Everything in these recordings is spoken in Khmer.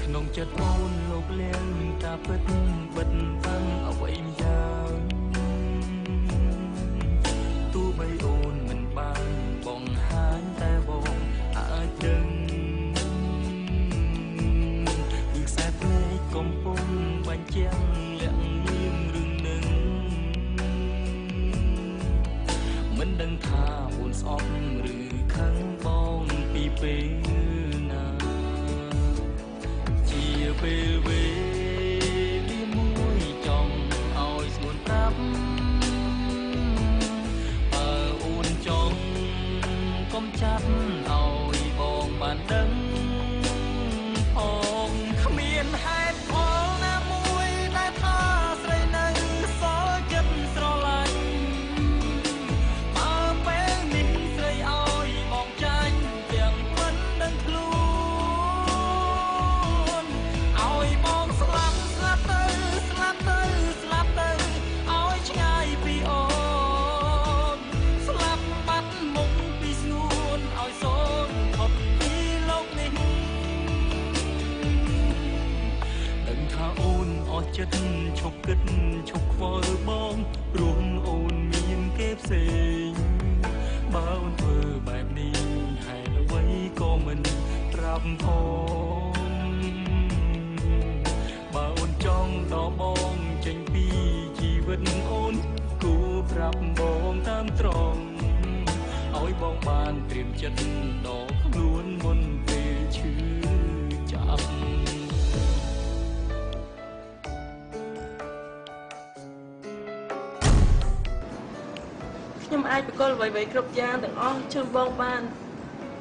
ក្នុងចិត្តអូនលោកលៀងតាពិតបិទបាំងអ្វីយ៉ាងទោះបីអូនមិនបានបង្ហាញតែបងអាចដឹងគឺខ្សែភ្នែកកំពុងបញ្ជាក់លាក់លៀងរឿងនឹងមិនដឹងថាអូនស្អប់ឬខឹងបងពីពេលណាជាពេលវេលាមួយចង់ឲ្យស្ងួនប្រាប់បើអូនចង់កុំចាប់ឲ្យបងបានដឹងផងគ្មានហេតុផលណាមួយដែលថាស្រីនៅសល់ចិត្តស្រឡាញ់បើពេលនេះស្រីឲ្យបងចាញ់ទាំងមិនដឹងខ្លួនឲ្យបងស្លាប់ស្លាប់ទៅស្លាប់ទៅស្លាប់ទៅឲ្យឆ្ងាយពីអូនស្លាប់បាត់មុខពីស្ងួនឲ្យសូនផុតពីលោកនេះដឹងថាអូនអស់ចិត្តឈប់គិតឈប់ខ្វល់បងព្រោះអូនមានគេផ្សេងបើអូនធ្វើបែបនេះហេតុអ្វីក៏មិនប្រាប់ផងបើអូនចង់ដកបងចេញពីជីវិតអូនគួរប្រាប់បងតាមត្រង់ឲ្យបងបានត្រៀមចិត្តដកខ្លួនមុនពេលឈឺចាប់ខ្ញុំអាចបកលអ្វីៗគ្រប់យ៉ាងទាំងអស់ជូនបងបាន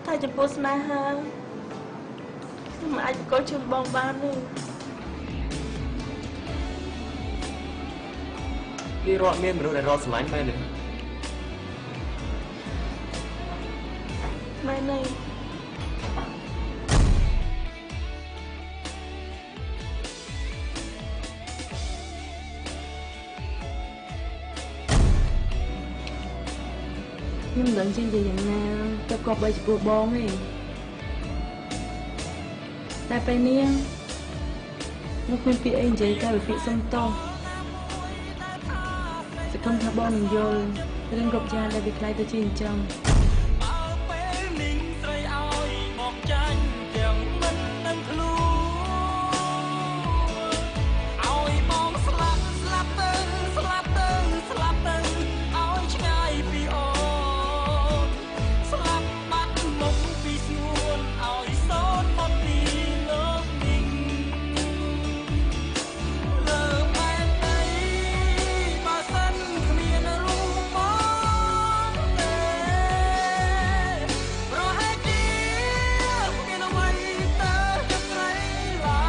តែចំពោះស្នេហាខ្ញុំមិនអាចបកលជូនបងបានទេវារត់មានមនុស្សដែលរត់ស្រឡាញ់មែនទេមែនទេខ្ញុំមិនដឹងជាយ៉ាងណាទៅក៏បីចំពោះបងទេតែពេលនេះខ្ញុំគ្មានពាក្យអីនិយាយតែពាក្យសុំទោសសង្ឃឹមថាបងនឹងយល់រឿងគ្រប់យ៉ាងដែលវាខ្លាយទៅជាអញ្ចឹងបើពេលនេះស្រីឲ្យមកចាញ់ទាំងមិនដឹងខ្លួនឲ្យបងស្លាប់ស្លាប់ទៅស្លាប់ទៅស្លាប់ទៅឲ្យឆ្ងាយពីអូនស្លាប់បាត់មុខពីស្ងួនឲ្យសូនផុតពីលោកនេះលើបែបដីបើសិនគ្មានរូបបងទេប្រហែលជាមានអ្វីទៅចិត្តស្រីឡើ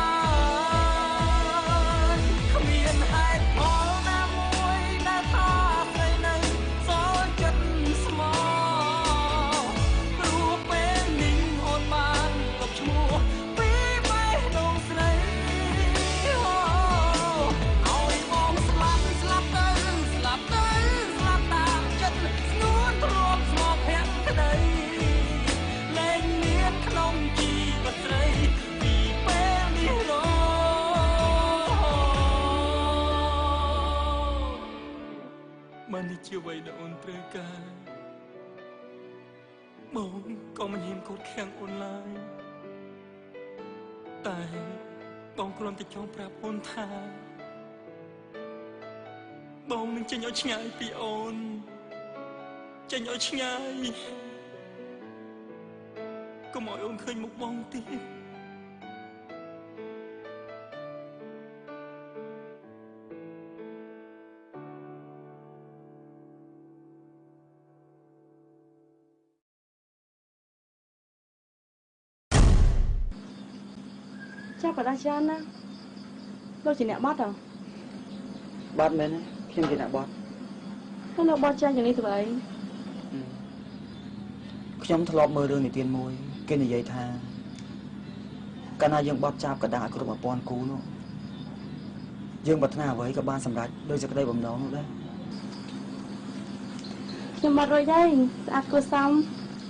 យគ្មានហេតុផលណាមួយដែលថាស្រីនៅសល់ចិត្តស្មោះព្រោះពេលនេះអូនបានលុបឈ្មោះពីបេះដូងស្រីឲ្យបងស្លាប់ស្លាប់ទៅស្លាប់ទៅស្លាប់តាមចិត្តស្នួនទ្រាំស្មោះភក្តីលែងមានក្នុងជីវិតស្រីពីពេលនេះរហូតបាននេះជាអ្វីដែលអូនត្រូវការបងក៏មិនហ៊ានកូតខាំងអូនឡើយតែបងគ្រាន់តែចង់ប្រាប់អូនថាបងនឹងចេញឲ្យឆ្ងាយពីអូនចេញឲ្យឆ្ងាយកុំឲ្យអូនឃើញមុខបងទៀតចាស់បដាចានណាលោកជាអ្នកបត់ហ៎បាត់មែនទេខ្ញុំជាអ្នកបត់ហើយលោកបត់ចាស់យ៉ាងនេះធ្វើអីខ្ញុំធ្លាប់មើលរឿងនិទានមួយគេនិយាយថាកាលណាយើងបត់ចាប់កណ្ដាលឲ្យគ្រប់1000គូនោះយើងប្រាថ្នាអ្វីក៏បានសម្រេចដោយសេចក្តីបំណងនោះដែរខ្ញុំបត់រួចហើយស្អាតគួរសម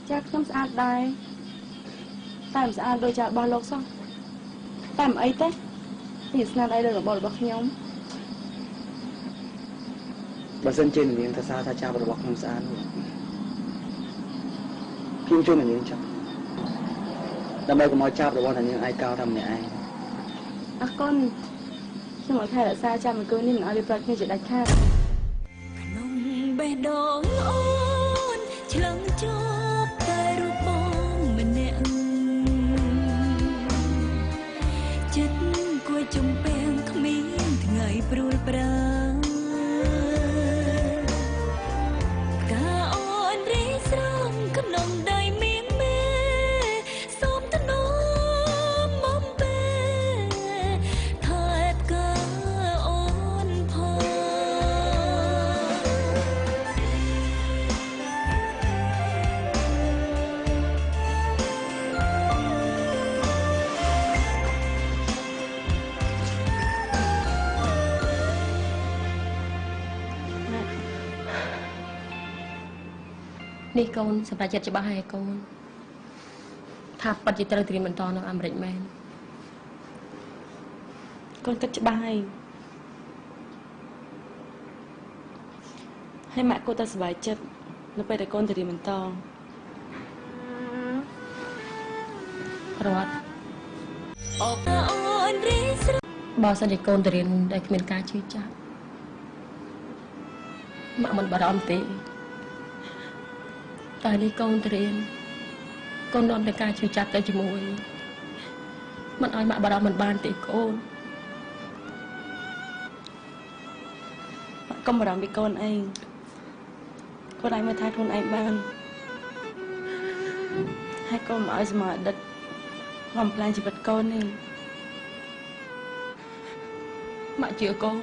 ចាស់ខ្ញុំស្អាតដែរតែមិនស្អាតដូចចាស់របស់លោកសោះ តាមអីទេវាស្នាដៃរបស់ខ្ញុំ បើសិនជានាងថាសារថាចាប់របស់ខ្ញុំស្អាតខ្ញុំជួយនាងចាប់ដើម្បីកុំឲ្យចាប់របស់នាងឯងកោតតែម្នាក់ឯងអរគុណខ្ញុំអត់ថែរក្សាចាំអង្គនេះមិនឲ្យវាប្រត់គ្នាជាដាច់ខាតក្នុងបេះដូងអូនឆ្លងជាប់តែរូបបងម្នាក់ចិត្តគួយចំពាំងគ្មានថ្ងៃព្រួយប្រាការអូនរីស្រងក្នុងដៃមានមេសូមទៅនោមមកពេលថែបការអូនផងនេះកូនសម្រាប់ចិត្តច្បាស់ហើយកូនថាប៉ັດជាត្រូវត្រៀមបន្តនៅអាមេរិកមែនកូនគិតច្បាស់ហើយម៉ាក់កូនតែសប្បាយចិត្តនៅពេលដែលកូនទៅរៀនបន្តរត់អូនរីស្របើសិនជាកូនទៅរៀនដែលគ្មានការជឿចាប់ម៉ាក់មិនបារម្ភទេតែនេះកូនទៅរៀនកូននាំតែការជឿចាប់ទៅជាមួយមិនឲ្យម៉ាក់បារម្ភមិនបានទេកូនម៉ាក់កុំបារម្ភពីកូនឯងកូនឯងមើលថែខ្លួនឯងបានហើយកូនមិនឲ្យសម័យអតីតបំផ្លាញជីវិតកូននេះម៉ាក់ជឿកូន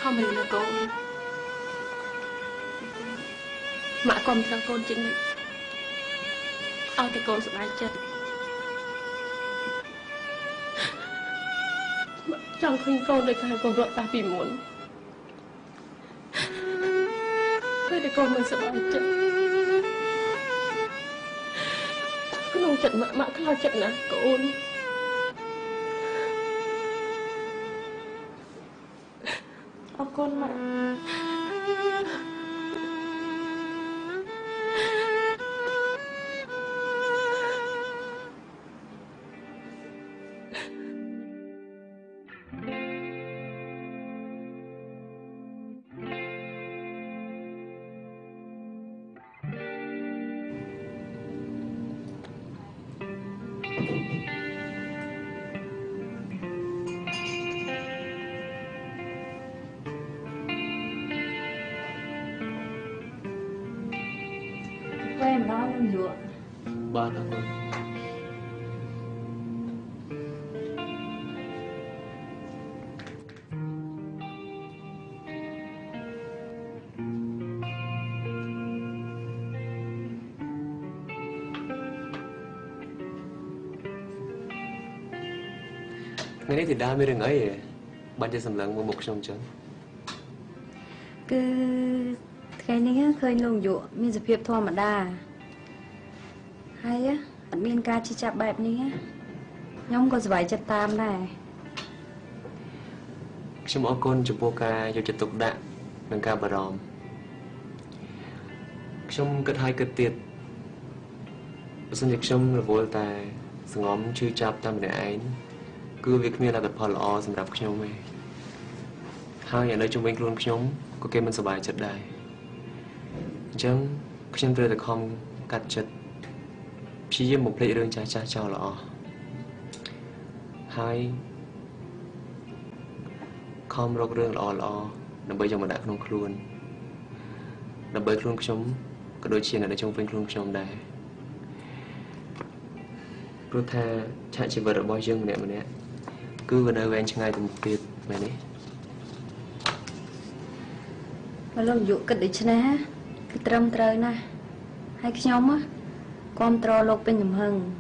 ខំរៀនណាកូនម៉ាក់គ្រប់គ្រងកូនជានិច្ចឲ្យតែកូនសប្បាយចិត្តចង់ឃើញកូនដូចកាយកូនរត់តាំងពីមុនពេលតែកូនមិនសប្បាយចិត្តក្នុងចិត្តម៉ាក់ខ្លោចចិត្តណាស់កូនអរគុណម៉ាក់em nói luôn dựa ba năm rồi ថ្ងៃនេះទីដាមានរឿងអីបានជាសម្លឹងមកមុខខ្ញុំចឹងគឺថ្ងៃនេះឃើញលោកយុមានសភាពធម្មតាហើយអត់មានការជិះចាប់បែបនេះខ្ញុំក៏សប្បាយចិត្តតាមដែរខ្ញុំអរគុណចំពោះការយកចិត្តទុកដាក់និងការបារម្ភខ្ញុំគិតហើយគិតទៀតបើសិនជាខ្ញុំរវល់តែសង្ងំជឿចាប់តាមម្នាក់ឯងគឺវាគ្មានលទ្ធផលល្អសម្រាប់ខ្ញុំទេហើយនៅជុំវិញខ្លួនខ្ញុំក៏គេមិនសប្បាយចិត្តដែរអញ្ចឹងខ្ញុំត្រូវតែខំកាត់ចិត្តព្យាយាមបំភ្លេចរឿងចាស់ៗចោលល្អហើយខំរករឿងល្អៗដើម្បីយកមកដាក់ក្នុងខ្លួនដើម្បីខ្លួនខ្ញុំក៏ដូចជាអ្នកដែលជុំវិញខ្លួនខ្ញុំដែរព្រោះថាឆាកជីវិតរបស់យើងម្នាក់ៗគឺវានៅវែងឆ្ងាយទៅមុខទៀតមែនទេ mà luôn dụ kịch để cho nó cái trâm trời nè hai cái nhóm á con trò lộc bên nhầm hừng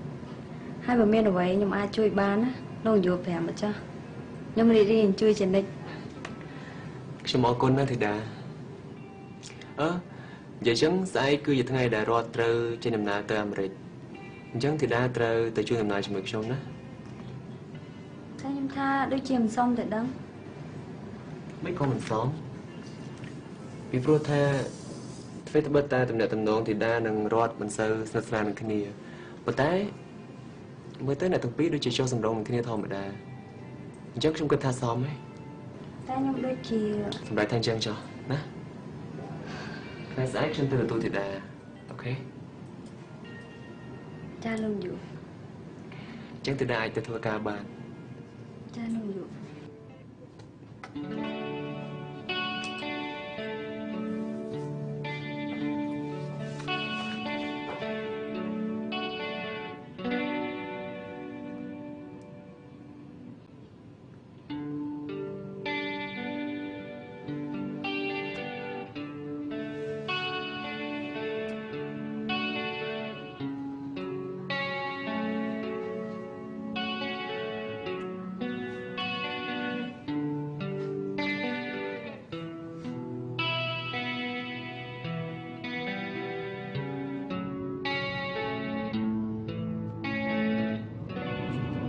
hai bà miên ở vậy nhầm ai chui bán á luôn dụ vẻ mà cho nhưng mà đi chui trên đây cho mọi con nó thì đã vậy chẳng sai cứ vậy ngày đã rọt trơ trên nằm nào từ Americ chẳng thì đã trơ từ chui nằm nào cho mình xong đó sao em tha đôi chìm xong rồi đó mấy con mình xóm vì pro tha phải tập ta tầm nón thì đa năng rọt mình sơ sơ sơ mình kia mà tới mới tới này thằng biết đôi chị cho sầm đông mình kia thôi mà đa chắc chúng cần tha xóm ấy sao em đôi chị sầm đại thanh trang cho nè này sẽ action từ tôi thì đa ok cha luôn dụ chẳng từ đa ai từ thua ca bàn cha luôn dụ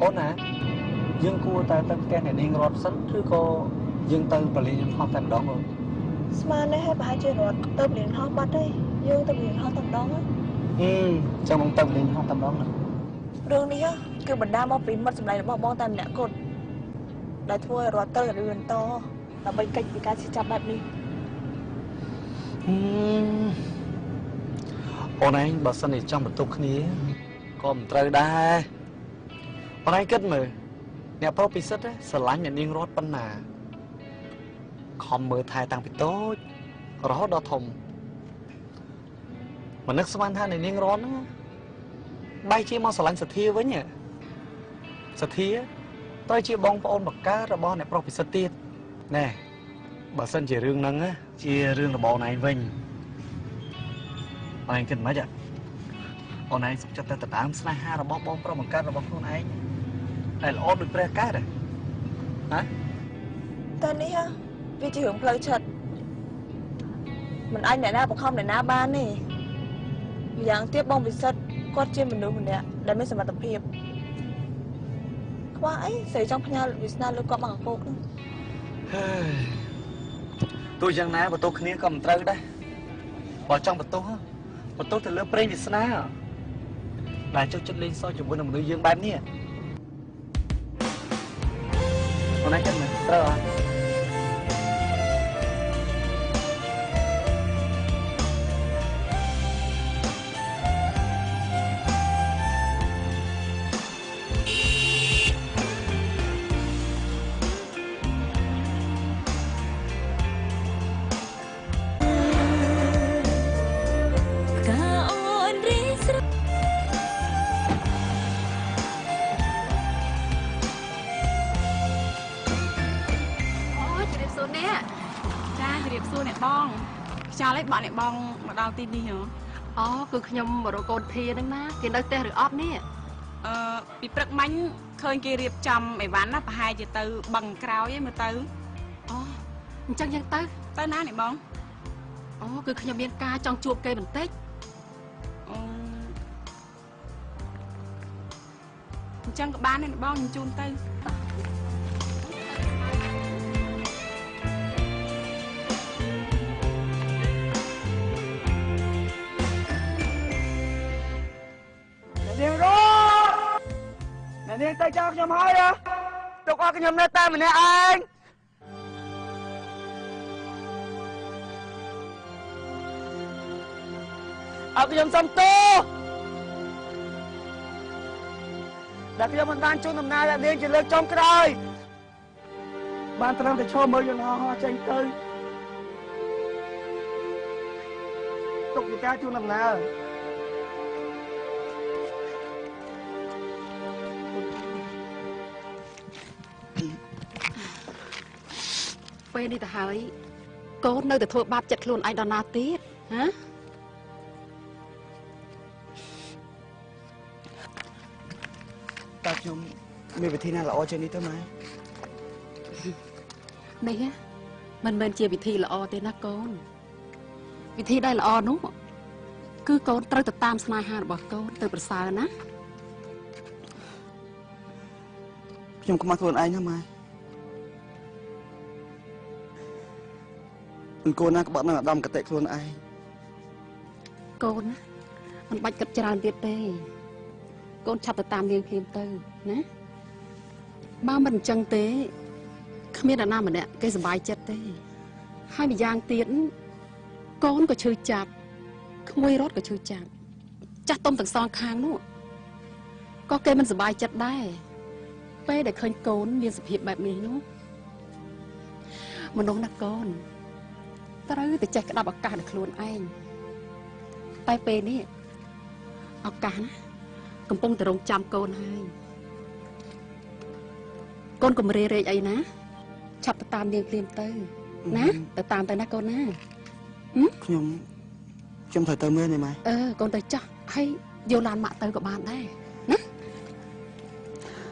អូនណាយើងគួរតែទៅផ្ទះអ្នកនាងរត់សិនឬក៏យើងទៅបលីញហោះតែម្ដងអូន ស្មាននេះឲ្យប្រហែលជារត់ទៅរៀនហោះបាត់ទេយើងទៅរៀនហោះតែម្ដង ចឹងមកទៅបលីញហោះតែម្ដងណា រឿងនេះគឺបណ្ដាមកពីមិត្តសម្ដីរបស់បងតែម្នាក់គត់ដែលធ្វើឲ្យរត់ទៅរៀនតដើម្បីកិច្ចពីការជិះចាប់បែបនេះ អូនឯងបើសិនជាចង់បន្ទប់គ្នាក៏មិនត្រូវដែរអូនឯងគិតមើលអ្នកប្រុសពិសិដ្ឋស្រឡាញ់អ្នកនាងរត់ប៉ុណ្ណាខំមើលថែតាំងពីតូចរហូតដល់ធំមិននឹកស្មានថាអ្នកនាងរត់ហ្នឹងបែរជាមកស្រឡាញ់សទ្ធាវិញសទ្ធាត្រូវជាបងប្អូនបការបស់អ្នកប្រុសពិសិដ្ឋទៀតណែបើសិនជារឿងហ្នឹងជារឿងរបស់អូនឯងវិញអូនឯងគិតមិនខ្មិចអូនឯងសុខចិត្តតែដណ្ដើមស្នេហារបស់បងប្រុសបង្កើតរបស់ខ្លួនឯងតែល្អដូចព្រះកើតហ៎ តែនេះវាជារឿងផ្លូវចិត្តមិនអាចអ្នកណាបង្ខំអ្នកណាបានទេយ៉ាងទៀតបងពិសិដ្ឋគាត់ជាមនុស្សម្នាក់ដែលមានសមត្ថភាពខ្វះអីស្រីចង់ផ្ញើវាសនាលើគាត់មកកោកហ្នឹង ទោះយ៉ាងណាបន្ទោសគ្នាក៏មិនត្រូវដែរបើចង់បន្ទោសទៅលើព្រេងវាសនាដែលចុះចិត្តលេងសើចជាមួយនឹងមនុស្សយើងបែបនេះអូនឯងគិតមើលត្រូវអត់ ខ្យល់ឯងបក់អ្នកបងមកដល់ទីនេះហ៎អូគឺខ្ញុំមករកកូនធាហ្នឹងណាគេនៅផ្ទះឬអត់នេះពីព្រឹកមិញឃើញគេរៀបចំអីវ៉ាន់ណាប្រហែលជាទៅបឹងក្រោយឯងមើលទៅអូអញ្ចឹងយ៉ាងទៅណាអ្នកបងអូគឺខ្ញុំមានការចង់ជួបគេបន្តិចអញ្ចឹងក៏បានដែរអ្នកបងខ្ញុំជូនទៅ នាងទៅចោលខ្ញុំហើយទុកឲ្យខ្ញុំនៅតែម្នាក់ឯងអត់ខ្ញុំសុំទោសដែលខ្ញុំមិនបានជូនដំណើរអ្នកនាងជាលើកចុងក្រោយបានត្រឹមតែឈរមើលយន្តហោះចេញទៅទុកពីការជូនដំណើរ ពេលនេះទៅហើយ កូននៅតែធ្វើបាបចិត្តខ្លួនឯងដល់ណាទៀតហ៎ តើខ្ញុំមានវិធីណាល្អជាងនេះទៅម៉ែ នេះមិនមែនជាវិធីល្អទេណាកូនវិធីដែលល្អនោះគឺកូនត្រូវទៅតាមស្នេហារបស់កូនទៅប្រសើរណា ខ្ញុំខ្មាស់ខ្លួនឯងណាម៉ែអង្គណាក្បត់នឹងអាដាមកតិខ្លួនឯង កូនណាមិនបាច់គិតច្រើនទៀតទេកូនឆាប់ទៅតាមនាងភ្លាមទៅណាបើមិនអញ្ចឹងទេគ្មានអ្នកណាម្នាក់គេសប្បាយចិត្តទេហើយម្យ៉ាងទៀតកូនក៏ឈឺចាប់ក្មួយរត់ក៏ឈឺចាប់ចាស់ទុំទាំងសងខាងនោះក៏គេមិនសប្បាយចិត្តដែរពេលដែលឃើញកូនមានសភាពបែបនេះនោះមនុស្សណាកូនត្រូវតែចេះក្តាប់ឱកាសដល់ខ្លួនឯងតែពេលនេះឱកាសណាកំពុងតែរងចាំកូនហើយកូនកុំរេរែកអីណាឆាប់ទៅតាមនាងភ្លាមទៅណាទៅតាមទៅណាកូនណាខ្ញុំត្រូវទៅមើលនេះម៉ែ កូនទៅចាស់ហើយយកឡានម៉ាក់ទៅក៏បានដែរណា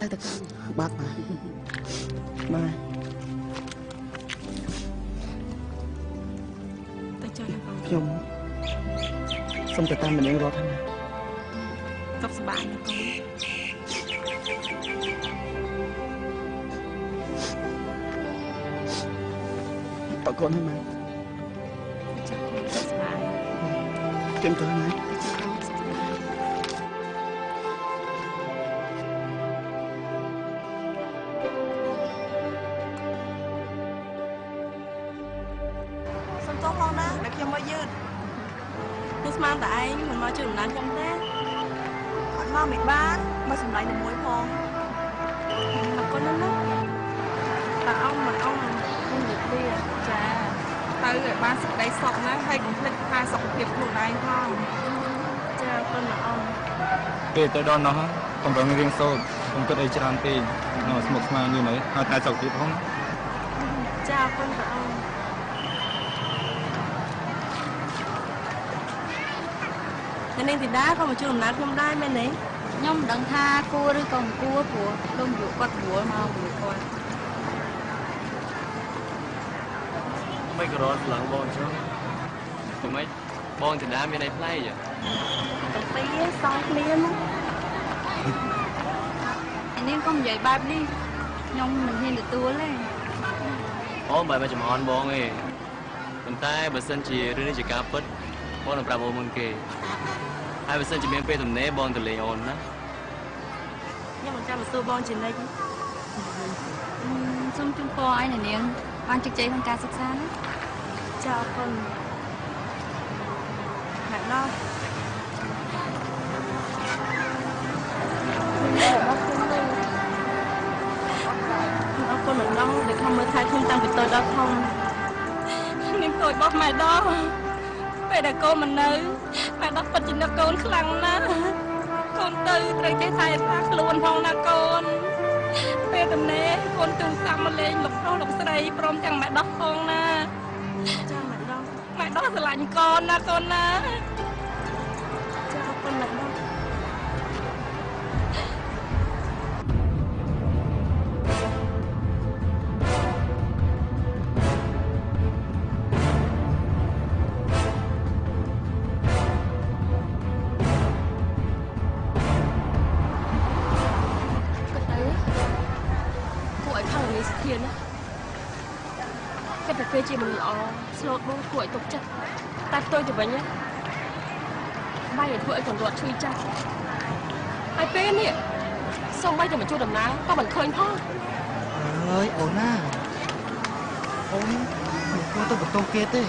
ទៅកូន បាទម៉ែទៅចាស់ណាកូន ខ្ញុំសុំទៅតាមនាងរត់ហ្នឹង សុខសប្បាយណាកូន តើកូនហ្នឹងម៉ែ ចាស់កូនសុខសប្បាយ ខ្ញុំទៅម៉ែ សុំទោសផងណាដែលខ្ញុំមកយឺតខ្ញុំស្មានតែឯងមិនមកជួយដំណើរខ្ញុំទេអត់មកមិនបានមកសម្លាញ់តែមួយផងអរគុណណាស់ណាតើអ៊ំមិនអ៊ំខ្ញុំនិយាយចាទៅឲ្យបានសេចក្តីសុខណាហើយកុំភ្លេចថែសុខភាពខ្លួនឯងផងចាអរគុណណាស់អ៊ំ ពេលទៅដល់នោះកម្រងរៀងសូត្រខ្ញុំគិតអីច្រើនពេកនៅស្មុគស្មាញនេះនៅហើយតែសុខភាពផង ចាអរគុណតាអ៊ំនាងធីតាក៏មកជួយដំណើរខ្ញុំដែរមែនទេ ខ្ញុំមិនដឹងថាគួរឬក៏មិនគួរព្រោះលោកយុគាត់ព្រួលមកមួយគាត់ មិនក៏រត់ឡើងបងចុះធ្វើម៉េចបងចដាមានអីប្លែក ទាំងពីរសងគ្នាមក ឯនេះក៏និយាយបែបនេះខ្ញុំមិនហ៊ានទទួលទេ អូនបែរមកចំអន់បងឯងប៉ុន្តែបើសិនជារឿងនេះជាការពិតបងនឹងប្រាប់អូនមុនគេហើយបើសិនជាមានពេលទំនេរបងទៅលេងអូនណា ខ្ញុំមិនចាំមកសួរបងជានិច្ច សូមជូនពរឲ្យអ្នកនាងបានជោគជ័យក្នុងការសិក្សាណា ចាអរគុណណាស់ដល់អរគុណម្ដងដែលខំមើលថែខ្ញុំតាំងពីតូចដល់ធំនាងតូចរបស់ម៉ែដល់ពេលដែលកូនមិននៅម៉ែដល់ពិតជានឹកកូនខ្លាំងណាស់កូនទៅត្រូវចេះថែរក្សាខ្លួនផងណាកូនពេលទំនេរកូនទូរស័ព្ទមកលេងលោកប្រុសលោកស្រីព្រមទាំងម៉ែដោះផងណាចាម៉ែដោះស្រឡាញ់កូនណាកូនណាចាអរគុណម៉ែដោះ គេជាមនុស្សល្អស្លូតបួងគួរឲ្យទុកចិត្តតែផ្ទុយទៅវិញបាយឲ្យធ្វើឲ្យកូនរត់ឈឺចាប់ហើយពេលនេះសូម្បីតែមកជួយដំណើរក៏មិនឃើញផង អើយអូនណាអូនមិនគួរទៅបន្ទោសគេទេ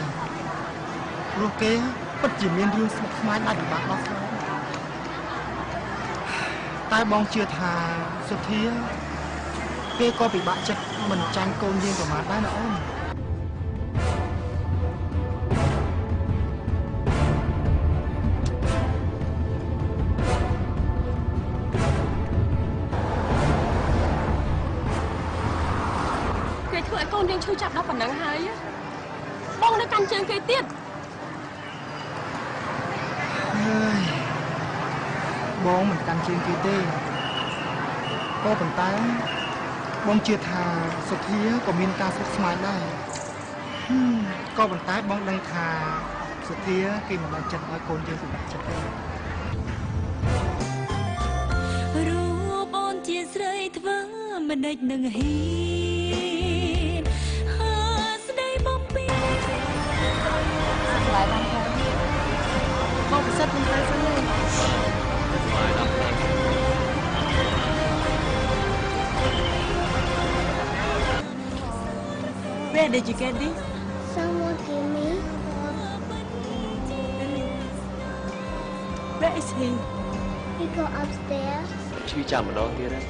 ព្រោះគេពិតជាមានរឿងស្មុគស្មាញដែលពិបាកដោះស្រាយតែបងជឿថាសុធាគេក៏ពិបាកចិត្តមិនចាញ់កូនយើងប្រមាថដែរណាអូន គេធ្វើឲ្យកូនយើងឈឺចាប់ដល់ប៉ុណ្ណឹងហើយ បងនៅកាន់ជើងគេទៀត ហើយបងមិនកាន់ជើងគេទេក៏ប៉ុន្តែបងជឿថាសុធាក៏មានការស្មុគស្មាញដែរក៏ប៉ុន្តែបងដឹងថាសុធាគេមិនបានចិត្តឲ្យកូនយើងសម្រេចចិត្តទេ រូបអូនជាស្រីធ្វើមិនដេចនឹងហ៊ានហើស្ដីបំពេញ lại bằng thôi con phải xách lên tay sao lên Where did you get this? Someone give me. Where is he? He go upstairs. ជួយចាំម្ដងទៀតណា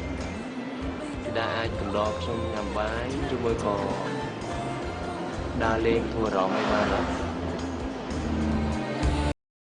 ពីដាអាចកំដរខ្ញុំញ៉ាំបាយឬមួយក៏ដើរលេងធ្វើអារម្មណ៍អីបាន